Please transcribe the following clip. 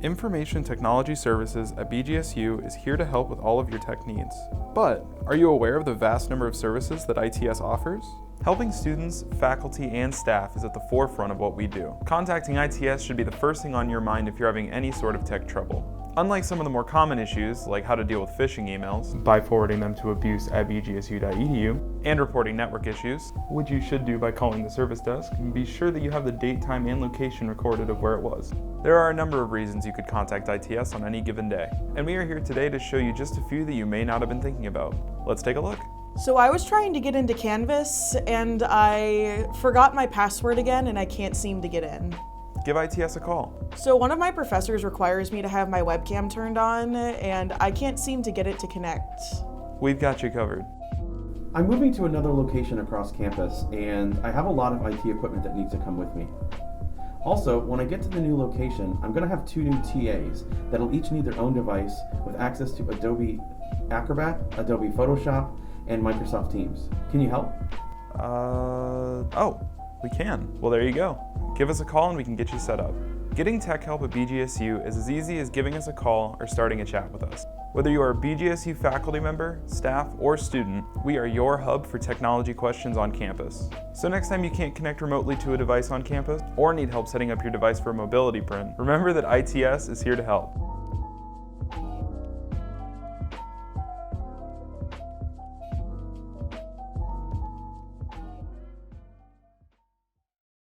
Information Technology Services at BGSU is here to help with all of your tech needs. But are you aware of the vast number of services that ITS offers? Helping students, faculty, and staff is at the forefront of what we do. Contacting ITS should be the first thing on your mind if you're having any sort of tech trouble. Unlike some of the more common issues, like how to deal with phishing emails by forwarding them to abuse@bgsu.edu, and reporting network issues, which you should do by calling the service desk, and be sure that you have the date, time, and location recorded of where it was. There are a number of reasons you could contact ITS on any given day, and we are here today to show you just a few that you may not have been thinking about. Let's take a look. So I was trying to get into Canvas, and I forgot my password again, and I can't seem to get in. Give ITS a call. So one of my professors requires me to have my webcam turned on, and I can't seem to get it to connect. We've got you covered. I'm moving to another location across campus, and I have a lot of IT equipment that needs to come with me. Also, when I get to the new location, I'm going to have 2 new TAs that'll each need their own device with access to Adobe Acrobat, Adobe Photoshop, and Microsoft Teams. Can you help? We can. Well, there you go. Give us a call and we can get you set up. Getting tech help at BGSU is as easy as giving us a call or starting a chat with us. Whether you are a BGSU faculty member, staff, or student, we are your hub for technology questions on campus. So next time you can't connect remotely to a device on campus or need help setting up your device for a mobility print, remember that ITS is here to help.